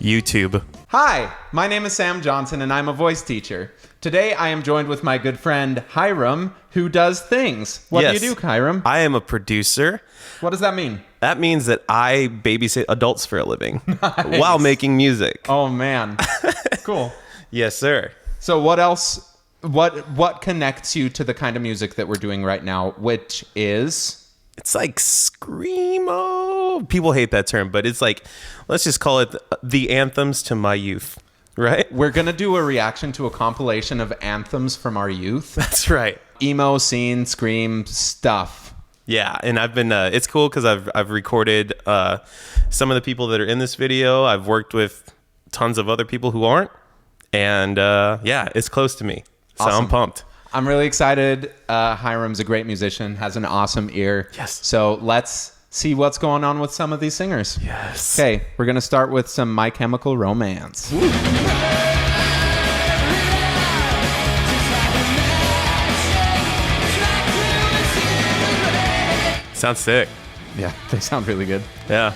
YouTube. Hi, my name is Sam Johnson and I'm a voice teacher. Today I am joined with my good friend Hiram, who does things. What do you do, Hiram? I am a producer. What does that mean? That means that I babysit adults for a living while making music. Oh man. Cool. Yes, sir. So what else, what connects you to the kind of music that we're doing right now, which is... It's like screamo. People hate that term, but it's like, let's just call it the anthems to my youth, right? We're going to do a reaction to a compilation of anthems from our youth. That's right. Emo, scene, scream stuff. Yeah, and I've been, it's cool because I've recorded some of the people that are in this video. I've worked with tons of other people who aren't. And yeah, it's close to me. So awesome. I'm pumped. I'm really excited. Hiram's a great musician, has an awesome ear. Yes. So let's see what's going on with some of these singers. Yes. Okay, we're going to start with some My Chemical Romance. Ooh. Sounds sick. Yeah, they sound really good. Yeah.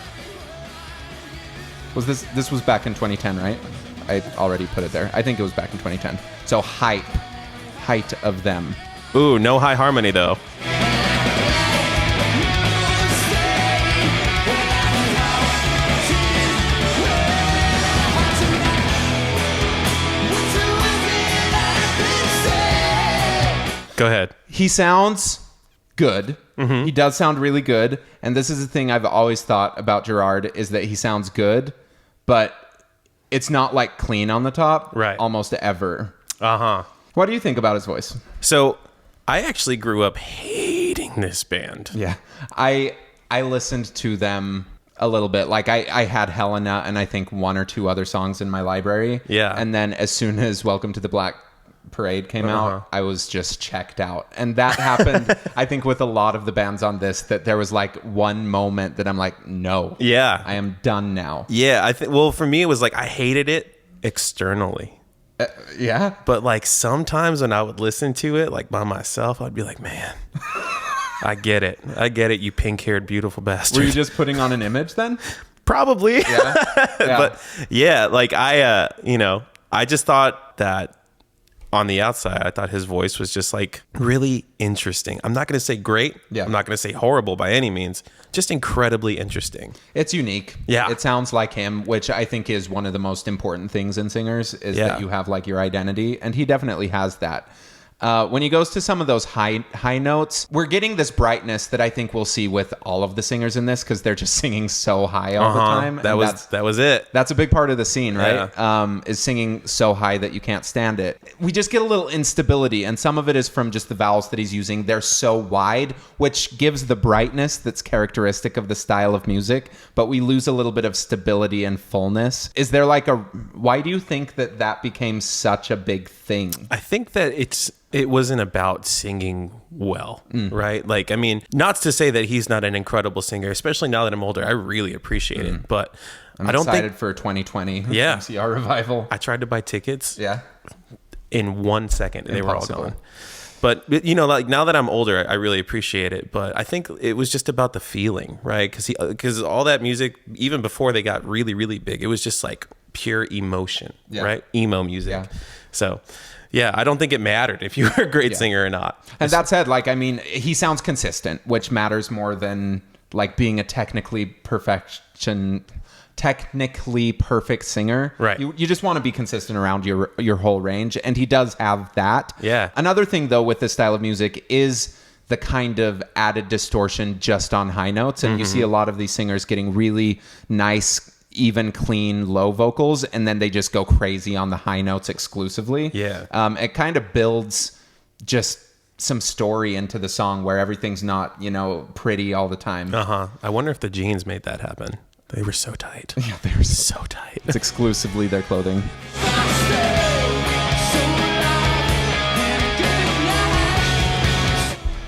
Was this was back in 2010, right? I already put it there. I think it was back in 2010. So height of them. Ooh, no high harmony though. Go ahead. He sounds good. Mm-hmm. He does sound really good. And this is the thing I've always thought about Gerard is that he sounds good, but it's not like clean on the top. Right. Almost ever. Uh-huh. What do you think about his voice? So I actually grew up hating this band. Yeah. I listened to them a little bit. Like I had Helena and I think one or two other songs in my library. Yeah. And then as soon as Welcome to the Black Parade came out, I was just checked out. And that happened, I think, with a lot of the bands on this, that there was like one moment that I'm like, no. Yeah. I am done now. Yeah. Well, for me, it was like I hated it externally. Yeah. But like sometimes when I would listen to it like by myself, I'd be like, man, I get it. You pink-haired, beautiful bastard. Were you just putting on an image then? Probably. Yeah. But yeah, like I just thought that on the outside, I thought his voice was just like really interesting. I'm not going to say great. Yeah. I'm not going to say horrible by any means. Just incredibly interesting. It's unique. Yeah. It sounds like him, which I think is one of the most important things in singers is that you have like your identity. And he definitely has that. When he goes to some of those high notes, we're getting this brightness that I think we'll see with all of the singers in this because they're just singing so high all the time. That was it. That's a big part of the scene, right? Yeah. Is singing so high that you can't stand it. We just get a little instability, and some of it is from just the vowels that he's using. They're so wide, which gives the brightness that's characteristic of the style of music, but we lose a little bit of stability and fullness. Is there like why do you think that became such a big thing? I think that it wasn't about singing well, right? Like, I mean, not to say that he's not an incredible singer, especially now that I'm older. I really appreciate it, but I don't excited for 2020. Yeah. MCR revival. I tried to buy tickets. Yeah. In 1 second, they were all gone. But, you know, like now that I'm older, I really appreciate it. But I think it was just about the feeling, right? Because all that music, even before they got really, really big, it was just like pure emotion, right? Emo music. Yeah. So... yeah, I don't think it mattered if you were a great singer or not. And that said, like, I mean, he sounds consistent, which matters more than like being a technically perfect singer. Right. You just want to be consistent around your whole range, and he does have that. Yeah. Another thing though with this style of music is the kind of added distortion just on high notes, and you see a lot of these singers getting really nice, even clean low vocals, and then they just go crazy on the high notes exclusively. Yeah. It kind of builds just some story into the song where everything's not, pretty all the time. I wonder if the jeans made that happen. They were so tight. Yeah, they were so tight. It's exclusively their clothing.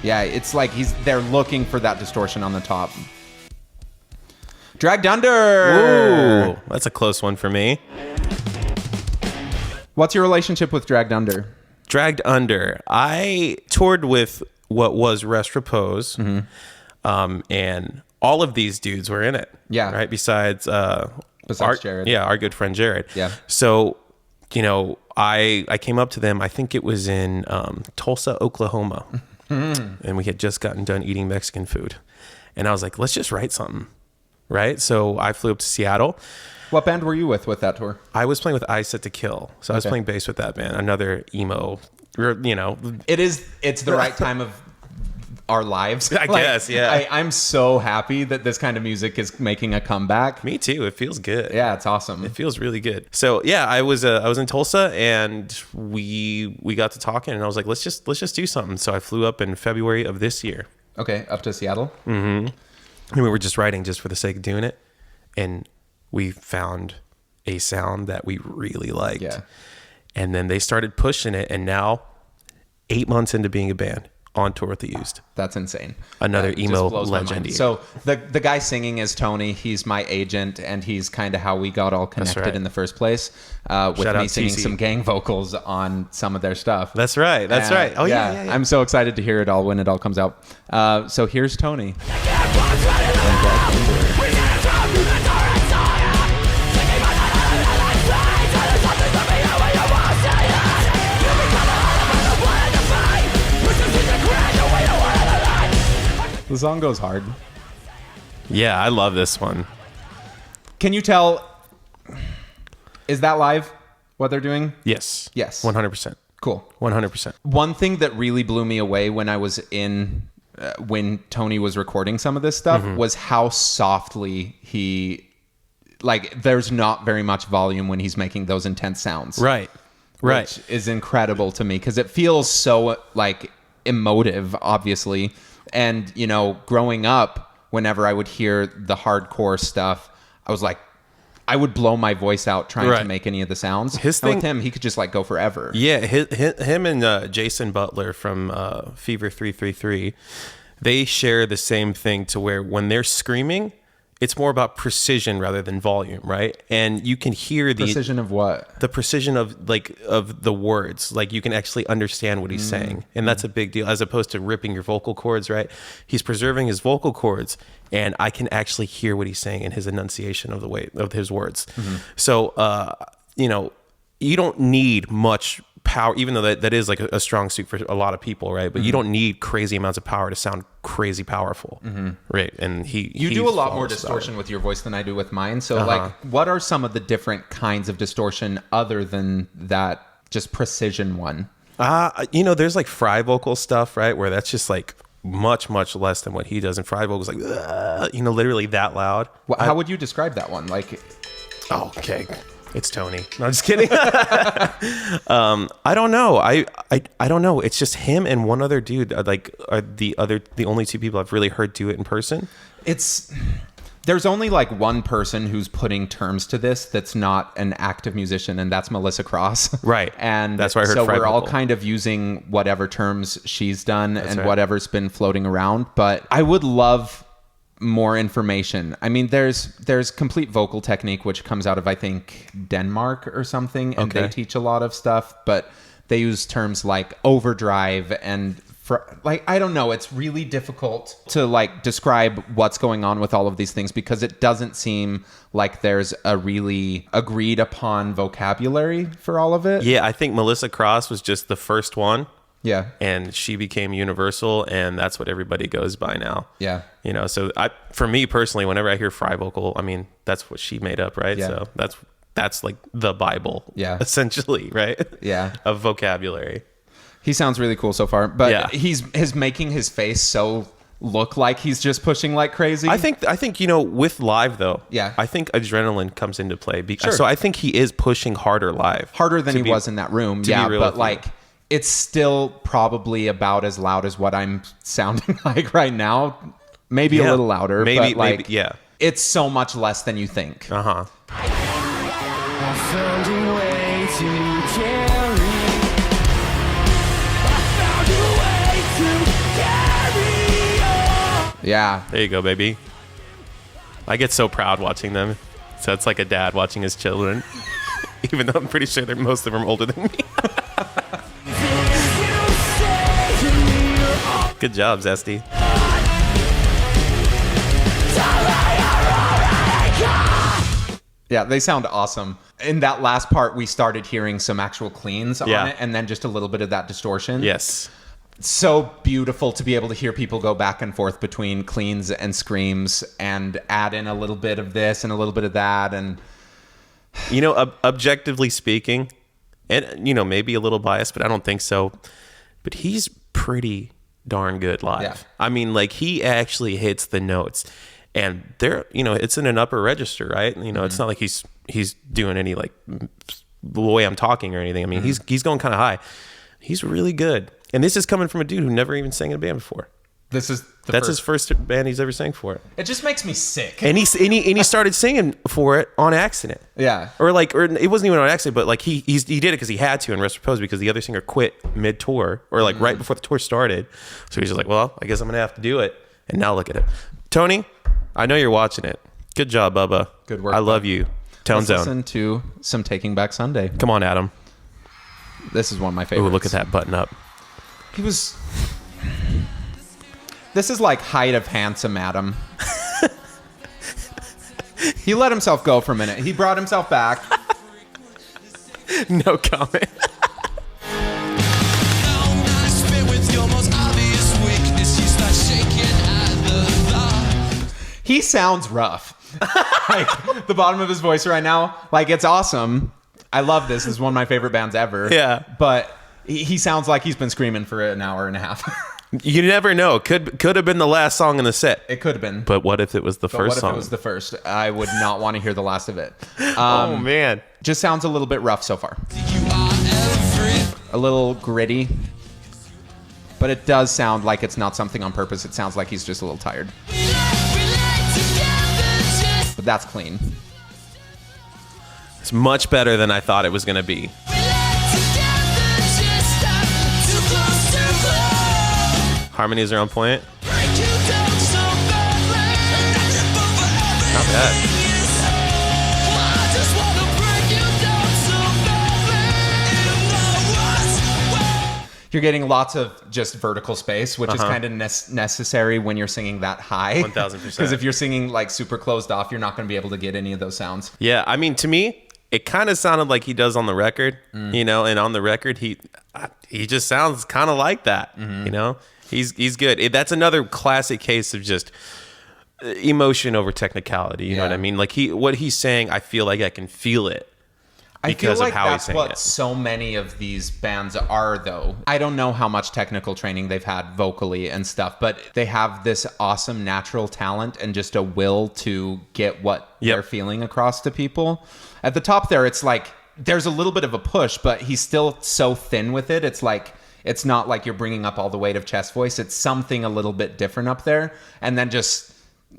Yeah, it's like they're looking for that distortion on the top. Dragged Under. Ooh, that's a close one for me. What's your relationship with Dragged Under? Dragged Under. I toured with what was Rest Repose, and all of these dudes were in it. Yeah. Right. Besides Jared. Yeah. Our good friend Gerard. Yeah. So, I came up to them. I think it was in Tulsa, Oklahoma. And we had just gotten done eating Mexican food. And I was like, let's just write something. Right. So I flew up to Seattle. What band were you with that tour? I was playing with I Set to Kill. So I was playing bass with that band. Another emo, It's the right time of our lives. I guess, yeah. I'm so happy that this kind of music is making a comeback. Me too. It feels good. Yeah, it's awesome. It feels really good. So yeah, I was in Tulsa, and we got to talking, and I was like, let's just do something. So I flew up in February of this year. Okay, up to Seattle. Mm-hmm. And we were just writing just for the sake of doing it, and we found a sound that we really liked. Yeah. And then they started pushing it, and now 8 months into being a band, on tour with The Used. That's insane. Another emo legend. So the guy singing is Tony. He's my agent, and he's kind of how we got all connected in the first place. With Shout me out singing TC. some gang vocals on some of their stuff. That's right. That's right. Oh yeah. I'm so excited to hear it all when it all comes out. So here's Tony. The song goes hard. Yeah, I love this one. Can you tell? Is that live? What they're doing? Yes. Yes. 100%. Cool. 100%. One thing that really blew me away when I was when Tony was recording some of this stuff was how softly there's not very much volume when he's making those intense sounds. Right. Which is incredible to me because it feels so emotive, obviously. And, growing up, whenever I would hear the hardcore stuff, I was like, I would blow my voice out trying to make any of the sounds. With him, he could just go forever. Yeah, him and Jason Butler from Fever 333, they share the same thing to where when they're screaming, it's more about precision rather than volume, right? And you can hear the precision of what? The precision of of the words. You can actually understand what he's saying, and that's a big deal. As opposed to ripping your vocal cords, right? He's preserving his vocal cords, and I can actually hear what he's saying in his enunciation of his words. So, you don't need much power, even though that is a strong suit for a lot of people, right? But you don't need crazy amounts of power to sound crazy powerful, right? And you do a lot more distortion with your voice than I do with mine. So what are some of the different kinds of distortion other than that just precision one? There's fry vocal stuff, right? Where that's just much, much less than what he does. And fry vocals literally that loud. How would you describe that one? Okay. It's Tony. No, I'm just kidding. I don't know. I don't know. It's just him and one other dude. Are the only two people I've really heard do it in person. There's only one person who's putting terms to this that's not an active musician, and that's Melissa Cross. Right. And that's why I heard. So we're all kind of using whatever terms she's done whatever's been floating around. But I would love more information. I mean, there's complete vocal technique, which comes out of, I think, Denmark or something, and they teach a lot of stuff, but they use terms like overdrive and I don't know. It's really difficult to describe what's going on with all of these things because it doesn't seem like there's a really agreed upon vocabulary for all of it. Yeah, I think Melissa Cross was just the first one. Yeah. And she became universal, and that's what everybody goes by now. Yeah. So for me personally, whenever I hear fry vocal, I mean, that's what she made up, right? Yeah. So that's the Bible, essentially, right? Yeah. Of vocabulary. He sounds really cool so far, but he's making his face so look like he's just pushing like crazy. I think with live though, I think adrenaline comes into play. So I think he is pushing harder live. Harder than he was in that room. Yeah, but it's still probably about as loud as what I'm sounding like right now. Maybe a little louder, maybe, but yeah. It's so much less than you think. Uh-huh. I found a way to carry. Yeah. There you go, baby. I get so proud watching them. So it's like a dad watching his children. Even though I'm pretty sure most of them are older than me. Good job, Zesty. Yeah, they sound awesome. In that last part, we started hearing some actual cleans on it, and then just a little bit of that distortion. Yes. So beautiful to be able to hear people go back and forth between cleans and screams and add in a little bit of this and a little bit of that. And you know, objectively speaking, and you know, maybe a little biased, but I don't think so, but he's pretty darn good live. Yeah. I mean, like, he actually hits the notes, and they're, you know, it's in an upper register, right? You know, it's not like he's doing any, like, the way I'm talking or anything. I mean, he's going kind of high. He's really good. And this is coming from a dude who never even sang in a band before. That's his first band he's ever sang for. It just makes me sick. And he started singing for it on accident. Yeah. Or it wasn't even on accident, but like he did it because he had to in Rest Repose, because the other singer quit mid-tour, or like right before the tour started. So he's just like, well, I guess I'm gonna have to do it. And now look at it. Tony, I know you're watching it. Good job, Bubba. Good work. I love you. Tone Let's Zone. listen to some Taking Back Sunday. Come on, Adam. This is one of my favorites. Ooh, look at that button up. This is like height of handsome Adam. He let himself go for a minute. He brought himself back. No comment. He sounds rough. Like, the bottom of his voice right now, like, it's awesome. I love this. This is one of my favorite bands ever. Yeah. But he sounds like he's been screaming for an hour and a half. You never know. Could have been the last song in the set. It could have been. But what if it was the But first what if song? it was the first? I would not want to hear the last of it. Oh, man. Just sounds a little bit rough so far. A little gritty. But it does sound like it's not something on purpose. It sounds like he's just a little tired. But that's clean. It's much better than I thought it was going to be. Harmonies are on point. Not bad. You're getting lots of just vertical space, which is kind of necessary when you're singing that high. 1000%. Because if you're singing like super closed off, you're not going to be able to get any of those sounds. Yeah, I mean, to me, it kind of sounded like he does on the record, you know, and on the record, he just sounds kind of like that, you know? He's good. That's another classic case of just emotion over technicality, you know what I mean? Like, what he's saying, I feel like I can feel it. I feel like that's what so many of these bands are, though. I don't know how much technical training they've had vocally and stuff, but they have this awesome natural talent and just a will to get what they're feeling across to people. At the top there, it's like there's a little bit of a push, but he's still so thin with it. It's like, it's not like you're bringing up all the weight of chest voice. It's something a little bit different up there. And then just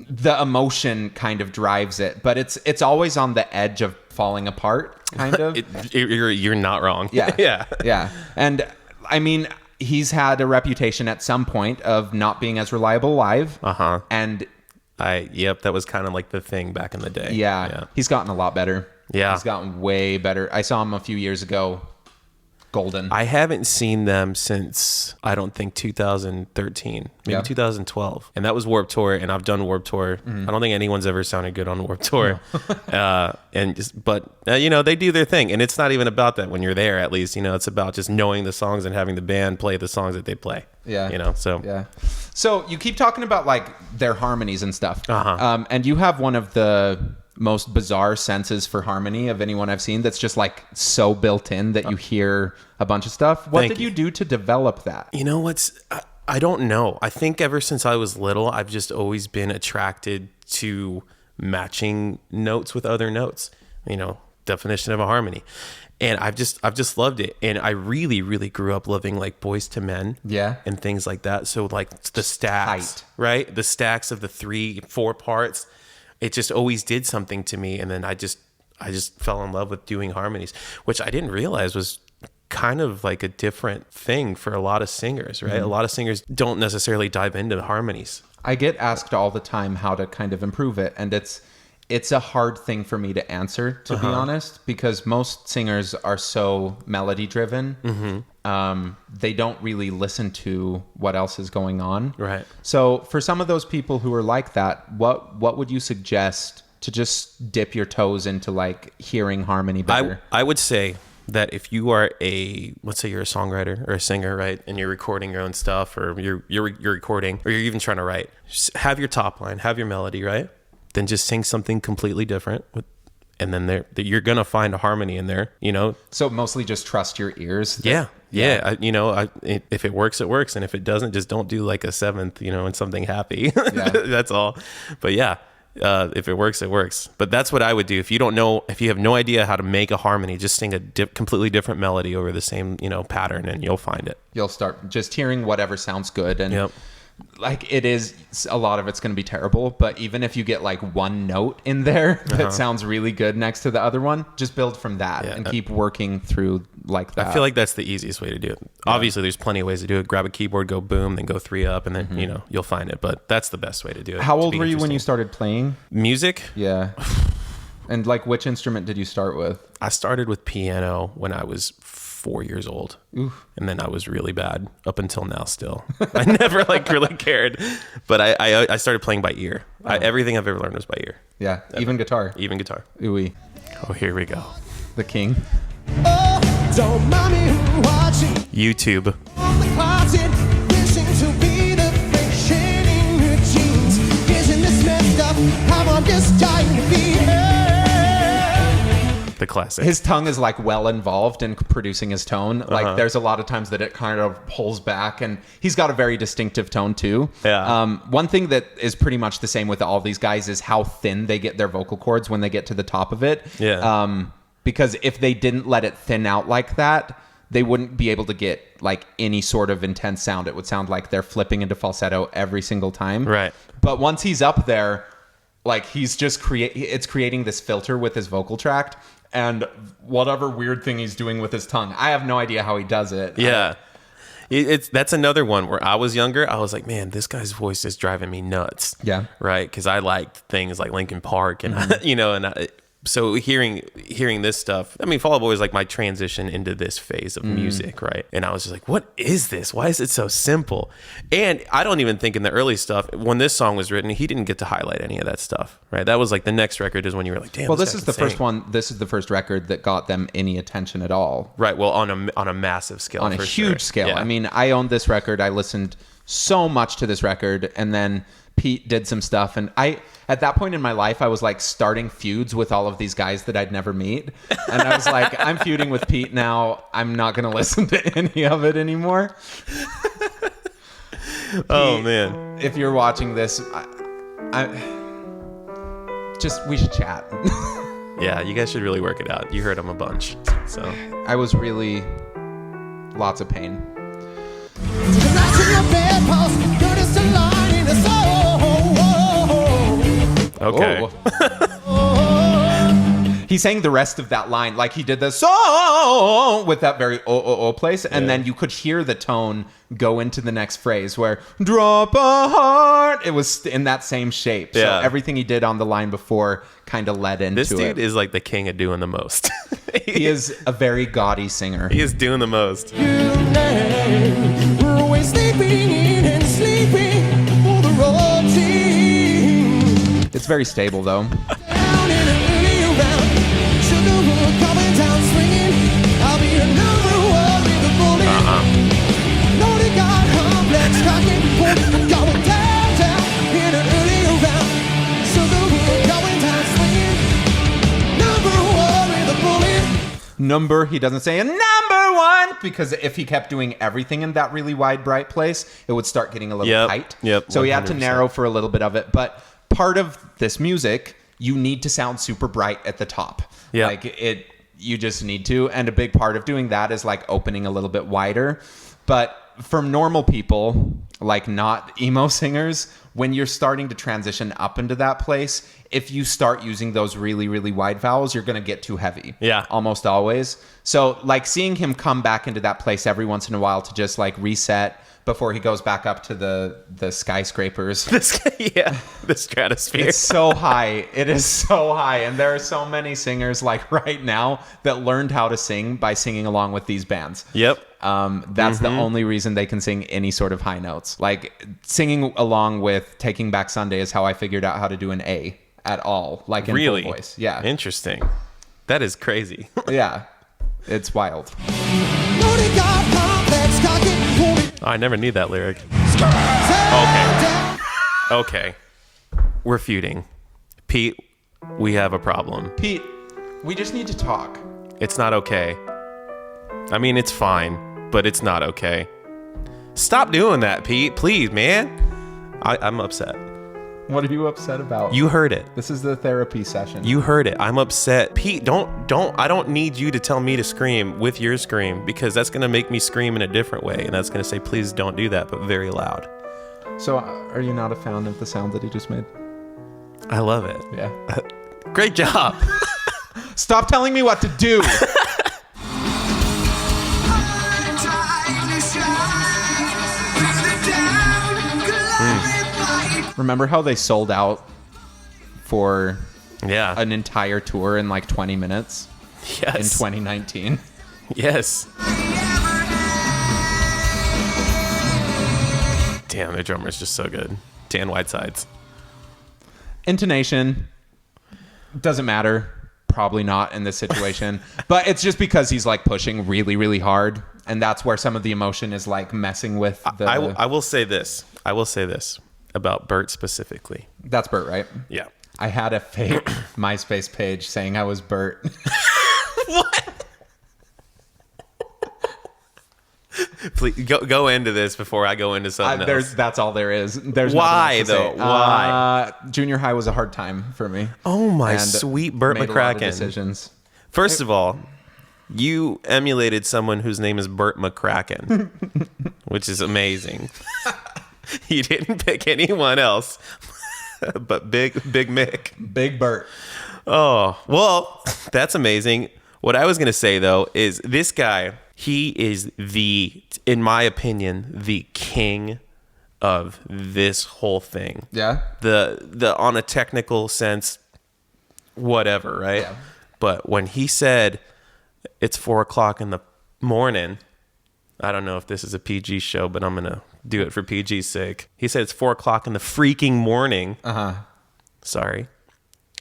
the emotion kind of drives it, but it's always on the edge of falling apart, kind of. You're not wrong. Yeah. Yeah. And I mean, he's had a reputation at some point of not being as reliable live. And that was kind of like the thing back in the day. Yeah. He's gotten a lot better. Yeah. He's gotten way better. I saw him a few years ago. Golden. I haven't seen them since, I don't think, 2013, maybe 2012. And that was Warped Tour, and I've done Warped Tour. I don't think anyone's ever sounded good on Warped Tour. But you know, they do their thing, and it's not even about that when you're there, at least. You know, it's about just knowing the songs and having the band play the songs that they play. Yeah. You know, so. Yeah. So you keep talking about, like, their harmonies and stuff. And you have one of the most bizarre senses for harmony of anyone I've seen, that's just like so built in that you hear a bunch of stuff. What did you do to develop that? You know I don't know. I think ever since I was little, I've just always been attracted to matching notes with other notes, you know, definition of a harmony. And I've just loved it. And I really, really grew up loving like Boys to Men. Yeah. And things like that. So like the stacks, right? The stacks of the 3-4 parts. It just always did something to me, and then I just fell in love with doing harmonies, which I didn't realize was kind of like a different thing for a lot of singers, right? A lot of singers don't necessarily dive into harmonies. I get asked all the time how to kind of improve it, and it's a hard thing for me to answer, to be honest, because most singers are so melody driven. They don't really listen to what else is going on. Right. So for some of those people who are like that, what would you suggest to just dip your toes into like hearing harmony better? I would say that if you are let's say you're a songwriter or a singer, right, and you're recording your own stuff, or you're recording, or you're even trying to write, just have your top line, have your melody, right? Then just sing something completely different and then you're gonna find a harmony in there, you know. So mostly just trust your ears. Yeah. If it works, it works, and if it doesn't, just don't do like a seventh, you know, and something happy. Yeah. That's all. But yeah. If it works, it works. But that's what I would do. If you have no idea how to make a harmony, just sing a completely different melody over the same, you know, pattern, and you'll find it. You'll start just hearing whatever sounds good. And yep. Like it is, a lot of it's going to be terrible, but even if you get like one note in there that sounds really good next to the other one, just build from that and keep working through like that. I feel like that's the easiest way to do it. Yeah. Obviously, there's plenty of ways to do it. Grab a keyboard, go boom, then go 3 up, and then, you know, you'll find it. But that's the best way to do it. How old were you when you started playing? Music? Yeah. And like which instrument did you start with? I started with piano when I was 4 years old. Oof. And then I was really bad up until now still. I never like really cared. But I started playing by ear. Everything I've ever learned was by ear. Yeah. Even guitar. Even guitar. Ooh-wee. Oh, here we go. The king. Oh, don't mind me watching. YouTube. On the closet, wishing to be the fiction in your jeans. Isn't this messed up? How I'm just dying to be her. The classic. His tongue is like well involved in producing his tone. Like there's a lot of times that it kind of pulls back, and he's got a very distinctive tone too. Yeah. One thing that is pretty much the same with all these guys is how thin they get their vocal cords when they get to the top of it. Yeah. Because if they didn't let it thin out like that, they wouldn't be able to get like any sort of intense sound. It would sound like they're flipping into falsetto every single time. Right. But once he's up there, like he's just it's creating this filter with his vocal tract. And whatever weird thing he's doing with his tongue, I have no idea how he does it. Yeah. That's another one where I was younger. I was like, man, this guy's voice is driving me nuts. Yeah. Right. Because I liked things like Linkin Park and, so hearing this stuff, I mean, Fall Out Boy was like my transition into this phase of music, right? And I was just like, what is this? Why is it so simple? And I don't even think in the early stuff, when this song was written, he didn't get to highlight any of that stuff, right? That was like the next record is when you were like, damn. Well, this is the first one. This is the first record that got them any attention at all. Right. Well, on a massive scale. On a huge scale. Yeah. I mean, I owned this record. I listened so much to this record, and then Pete did some stuff, and at that point in my life, I was like starting feuds with all of these guys that I'd never meet, and I was like, I'm feuding with Pete now. I'm not going to listen to any of it anymore. Oh man! If you're watching this, we should chat. Yeah, you guys should really work it out. You heard him a bunch, so I was really lots of pain. Okay. He sang the rest of that line like he did the song with that very place, and then you could hear the tone go into the next phrase where drop a heart. It was in that same shape. So everything he did on the line before kind of led into it. This dude is like the king of doing the most. He is a very gaudy singer. He is doing the most. We're always sleeping in and sleeping for the road team. It's very stable though. Down in a around, sugar will coming down swinging. I'll be a number one with the bullet. Know they got complex cracking, going down in an early around. Sugar will coming down swinging. Number one with the bullet. Number, he doesn't say a number one, because if he kept doing everything in that really wide, bright place, it would start getting a little tight. Yep. So he had to narrow for a little bit of it. But part of this music, you need to sound super bright at the top. Yeah. Like you just need to. And a big part of doing that is like opening a little bit wider. But for normal people, like not emo singers, when you're starting to transition up into that place, if you start using those really, really wide vowels, you're going to get too heavy. Yeah. Almost always. So like seeing him come back into that place every once in a while to just like reset before he goes back up to the skyscrapers. The stratosphere. It's so high. It is so high. And there are so many singers like right now that learned how to sing by singing along with these bands. Yep. That's the only reason they can sing any sort of high notes. Like singing along with Taking Back Sunday is how I figured out how to do an A at all, like in really? full voice. Yeah. Interesting. That is crazy. Yeah. It's wild. Loaded got complex, cocky, pull it I never knew that lyric. down. Okay. We're feuding. Pete, we have a problem. Pete, we just need to talk. It's not okay. I mean, it's fine, but it's not okay. Stop doing that, Pete. Please, man. I'm upset. What are you upset about? You heard it. This is the therapy session. You heard it. I'm upset. Pete, I don't need you to tell me to scream with your scream, because that's going to make me scream in a different way. And that's going to say, please don't do that, but very loud. So, are you not a fan of the sound that he just made? I love it. Yeah. Great job. Stop telling me what to do. Remember how they sold out for Yeah. an entire tour in like 20 minutes in Yes. 2019? Yes. Damn, their drummer's just so good. Dan Whitesides. Intonation doesn't matter. Probably not in this situation. But it's just because he's like pushing really, really hard. And that's where some of the emotion is like messing with the... I will say this. I will say this about Bert specifically. That's Bert, right? Yeah. I had a fake MySpace page saying I was Bert. What? Please go into this before I go into something else. That's all there is. There's Why, nothing else to though? say. Why? Junior high was a hard time for me. Oh my And sweet Bert made a lot of McCracken. decisions. First of all, you emulated someone whose name is Bert McCracken, which is amazing. You didn't pick anyone else but Big Mick. Big Bert. Oh, well, that's amazing. What I was going to say, though, is this guy, he is in my opinion, the king of this whole thing. Yeah. The on a technical sense, whatever, right? Yeah. But when he said it's 4:00 in the morning, I don't know if this is a PG show, but I'm going to do it for PG's sake. He said it's 4:00 in the freaking morning. Sorry.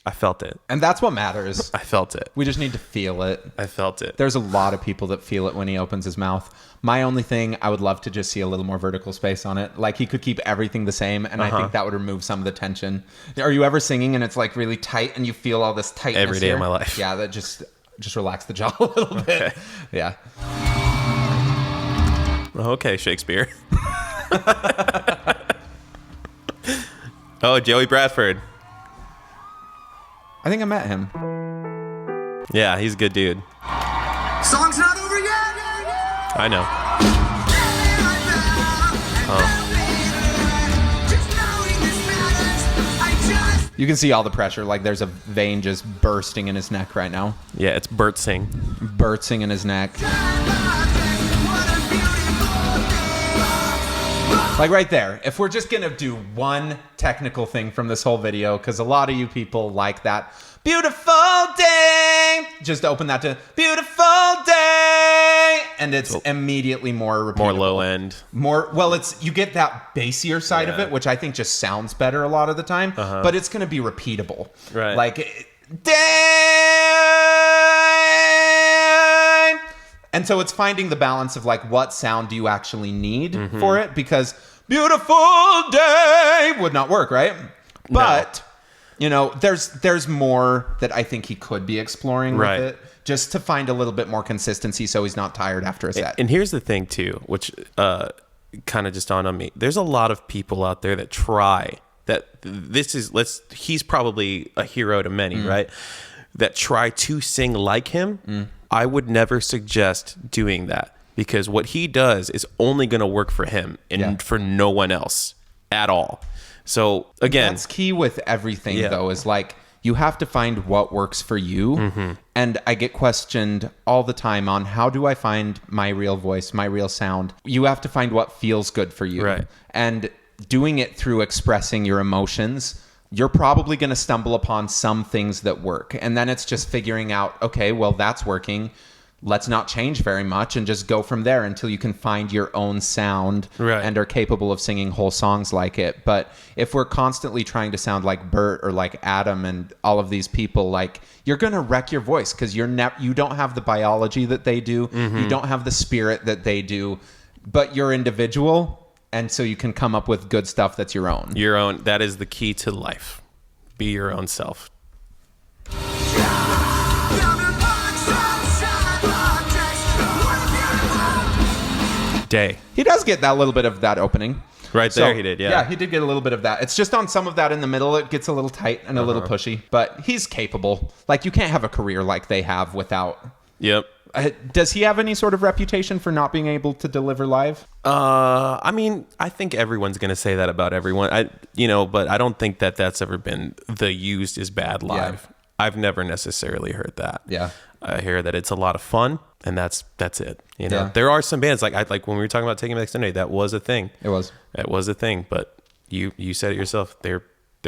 I felt it. And that's what matters. I felt it. We just need to feel it. I felt it. There's a lot of people that feel it when he opens his mouth. My only thing, I would love to just see a little more vertical space on it. Like he could keep everything the same, and I think that would remove some of the tension. Are you ever singing and it's like really tight and you feel all this tightness Every day here? of my life. Yeah, that just relax the jaw a little bit. Okay. Yeah. Okay, Shakespeare. Oh, Joey Bradford. I think I met him. Yeah, he's a good dude. Song's not over yet. I know. You can see all the pressure. Like there's a vein just bursting in his neck right now. Yeah, it's Bert Sing. Bursting in his neck. Like right there. If we're just going to do one technical thing from this whole video, because a lot of you people like that. Beautiful day. Just open that to beautiful day. And it's immediately more repeatable. More low end. Well, you get that bassier side of Yeah. it, which I think just sounds better a lot of the time, but it's going to be repeatable. Right. Like, day. And so it's finding the balance of like, what sound do you actually need for it? Because beautiful day would not work, right? But, you know, there's more that I think he could be exploring Right. with it, just to find a little bit more consistency so he's not tired after a set. And here's the thing, too, which kind of just dawned on me. There's a lot of people out there that try that. He's probably a hero to many, right? That try to sing like him. I would never suggest doing that, because what he does is only going to work for him and for no one else at all. So again, That's key with everything, Yeah. though, is like you have to find what works for you. And I get questioned all the time on how do I find my real voice, my real sound. You have to find what feels good for you. Right. And doing it through expressing your emotions, you're probably going to stumble upon some things that work. And then it's just figuring out, okay, well, that's working. let's not change very much and just go from there until you can find your own sound and are capable of singing whole songs like it. But if we're constantly trying to sound like Bert or like Adam and all of these people, like, you're going to wreck your voice because you don't have the biology that they do. You don't have the spirit that they do, but you're individual. And so you can come up with good stuff that's your own. Your own. That is the key to life. Be your own self. Day. He does get that little bit of that opening. Right there, he did, yeah. Yeah, he did get a little bit of that. It's just on some of that in the middle, it gets a little tight and a little pushy. But he's capable. Like, you can't have a career like they have without... Yep. Does he have any sort of reputation for not being able to deliver live? I mean, I think everyone's going to say that about everyone. But I don't think that that's ever been the used is bad live. Yeah. I've never necessarily heard that. Yeah. I hear that it's a lot of fun, and that's it. You know, there are some bands like when we were talking about Taking Back Sunday, that was a thing. It was. That was a thing, but you said it yourself. They're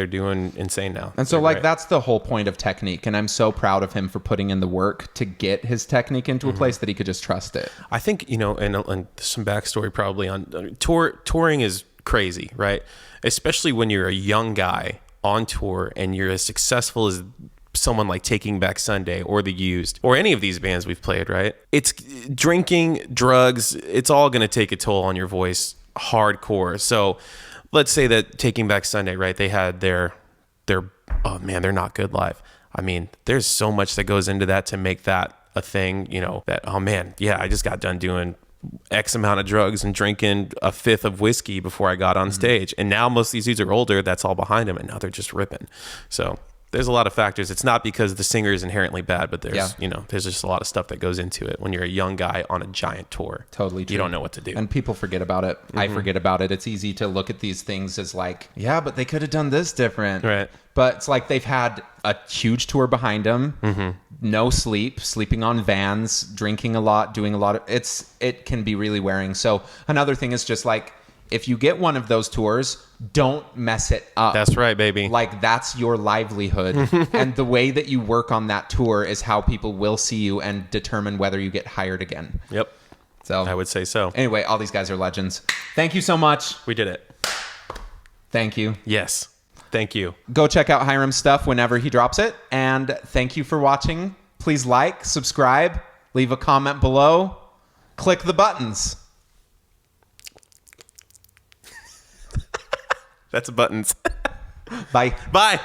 doing insane now. And so, that's the whole point of technique. And I'm so proud of him for putting in the work to get his technique into a place that he could just trust it. I think, and some backstory probably on touring is crazy, right? Especially when you're a young guy on tour and you're as successful as someone like Taking Back Sunday or The Used or any of these bands we've played, right? It's drinking, drugs, it's all going to take a toll on your voice hardcore. So let's say that Taking Back Sunday, right? They had their oh man, they're not good live. I mean, there's so much that goes into that to make that a thing, that, oh man, yeah, I just got done doing X amount of drugs and drinking a fifth of whiskey before I got on stage. And now most of these dudes are older. That's all behind them. And now they're just ripping. So there's a lot of factors. It's not because the singer is inherently bad, but there's just a lot of stuff that goes into it when you're a young guy on a giant tour. Totally true. You don't know what to do. And people forget about it. I forget about it. It's easy to look at these things as like, yeah, but they could have done this different. Right. But it's like they've had a huge tour behind them, no sleep, sleeping on vans, drinking a lot, doing a lot of... It can be really wearing. So another thing is just like, if you get one of those tours, don't mess it up. That's right, baby. Like, that's your livelihood. And the way that you work on that tour is how people will see you and determine whether you get hired again. Yep. So I would say so. Anyway, all these guys are legends. Thank you so much. We did it. Thank you. Yes. Thank you. Go check out Hiram's stuff whenever he drops it. And thank you for watching. Please like, subscribe, leave a comment below, click the buttons. That's buttons. Bye. Bye.